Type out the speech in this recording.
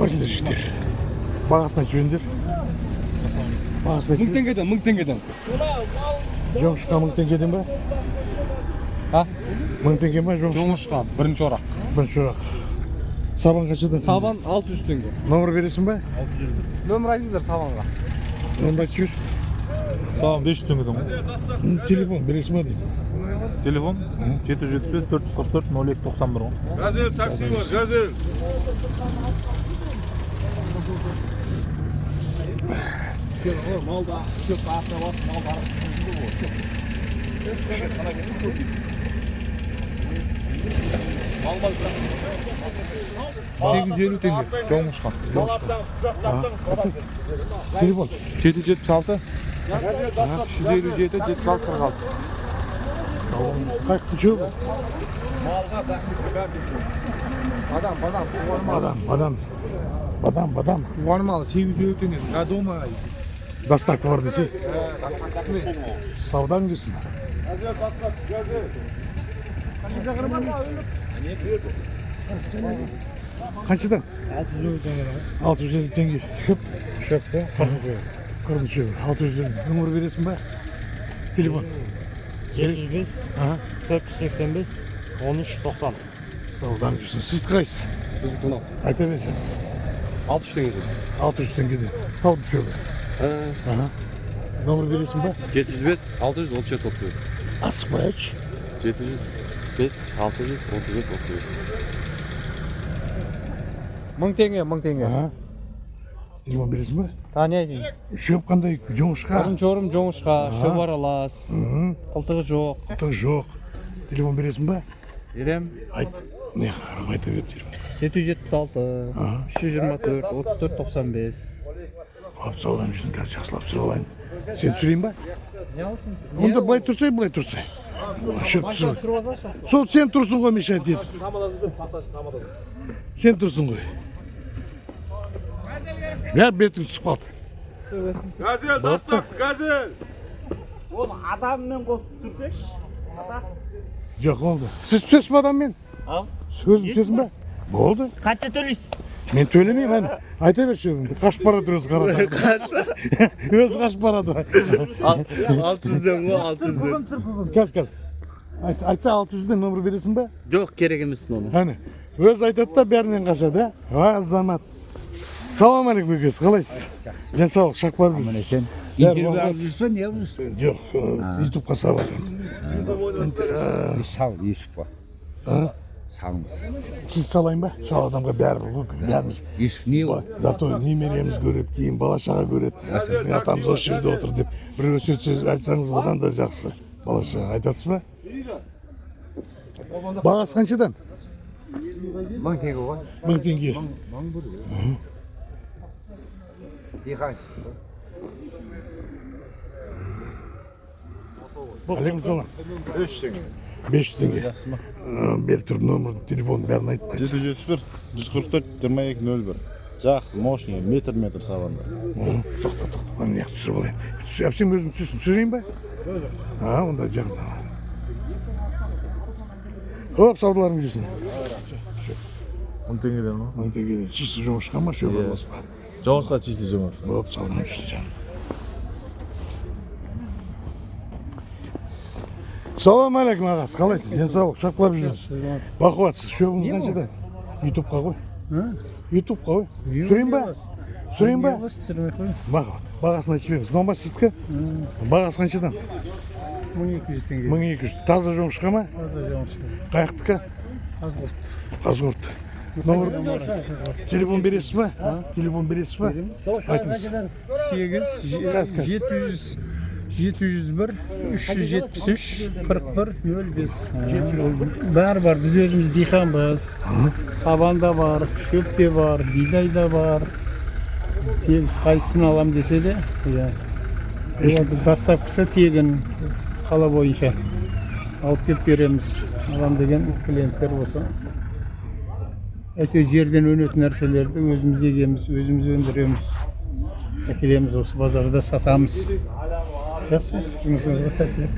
Қайсында жігіттер? Бағасына жібендер. Бағасына 1000 теңгеден, 1000 теңгеден. Жоңышқа 1000 теңгеден ба? Ha? 1000 теңге ба жоңышқа? Жоңышқа, бірінші орақ. Бірінші орақ. Сабан қаншадан? Сабан 600 теңге. Номер бересің ба? 600. Нөмір айтыңыздар сабанға. Номер айтып жібер. Sağ 500 tengeden var. Телефон бересің ба деймін. Telefon 775 444 0291. Gazel taksi var, gazel. Malda, çok bahane var, mal var. 850 tenge. Çoğumuşka. Телефон. 776 157 76 46. Kaç düşüyor bu? Badam. Varmalı 850 tenge. Ya doma. Dastak var desi. Savdan gitsin. Kaçıdan? 650 tenge. Şöp. Şöp be. Kırmızı. 650. Numara veresin be. Telefon. 705 Aha. 485 1390. Savdan gitsin. Siz kaçsın? Biz bunu. Ayta versen. 600 tengede. 600 tengede. Al düşüyor be. Aha. Numara veresin be. 705 600 37 35. Asık be hiç. 705 600 37 35. 1000 tenge, 1000 tenge. Aha. Telefon veresin be. Tanıyayım. Şöp kanday жоңышқа. Бірінші орын жоңышқа, шөп бар аласыз. Қылтығы жоқ. Тың жоқ. Телефон бересің ба? Берем. Айт. Не қарап айта бер телефон. 776 324 34 95. Алып саудан жүрсін, қазір жақсылап түсіріп алайын. Сен түсірейін ба? Не аласың? Онда былай тұрсай, былай тұрсай. Шөп түсіріп. Сол сен тұрсың ғой, мешайт ет. Сен тұрсың ғой. Бәрі бетің түсіп қалды. Gazel, dastak, gazel. Oğlum adamмен қосып түсірсекші. Жоқ, болды. Сіз түсесіз ба адаммен? Ал. Сөзім түсесің ба? Болды. Қанша төлейсіз? Мен төлемеймін, әне. Айта берші өзіңді. Қашып барады өзі қарады. Өзі қашып барады. 600'den bu 600'den. Кәз. Айтса 600'ден номер бересің ба? Жоқ керек емес оны. Әне. Өзі айтады да бәрінен қашады. Азамат. Салам алейкум екенсіз, қалайсыз? Денсаулық, шақпар біз. Міне сен Бәрі интервью уақыт- алып жүрсің, не алып жүрсің? Жоқ, ютубқа салып жатырмын. Сал, Юсуп па. А? Салыңыз. Сіз салайын ба? Шал адамға бәріміз. Юсуп не ол? Зато немереміз көреді, кейін бала шаға көреді. Біздің атамыз осы жерде отыр деп. Бір өсет сөз айтсаңыз одан да жақсы. Бала шаға айтасыз ба? Бағасы қаншадан? 1000 теңге ғой. 1000 теңге. 1000 бұл. Диханш. Алейкум салам. 5 tenge. 500 теңге. Бер тұр номер, телефон бәрін айтты. 771 144 22 01. Жақсы, мощный, метр сабанда. Тоқта. Мына неғып түсіріп алайын. Сен өзің түсірсің, түсірейін ба? Онда жағында. Хоп, саудаларың жүрсін. 10 tengeden mi? 1000 теңгеден. Чисті жоңышқа ма, шөп алмас па? Çoğunuzda çizdi cumhur. Хоп, саудан жүрсін жаным. Салам алейкум ағасы, қалайсыз? Денсаулық, шақпар жүрсіз. Бақуатсыз, шөбіңіз қаншадан? Ютубқа ғой. Ютубқа ғой. Түсірейін ба? Түсірейін ба? Бағасын айтып беріңіз. Номер сіздікі? Бағасы қаншадан? 1200 теңге. 1200. Таза жоңышқа ма? Таза жоңышқа. Қаяқтікі? Қазғұрт. Телефон бересіз ба? Телефон бересіз ба? Айтыңыз. 701 373 41 05. Бар, біз өзіміз диқанбыз. Сабан да бар, шөп те бар, бидай да бар. Тегіс қайсысын алам десе де, доставкасы тегін қала бойынша алып кеп береміз. Алам деген клиенттер болса. Әйтеуір жерден өнетін нәрселерді өзіміз егеміз, өзіміз өндіреміз. Әкелеміз осы базарда сатамыз. Жақсы, жұмысыңызға сәттілік.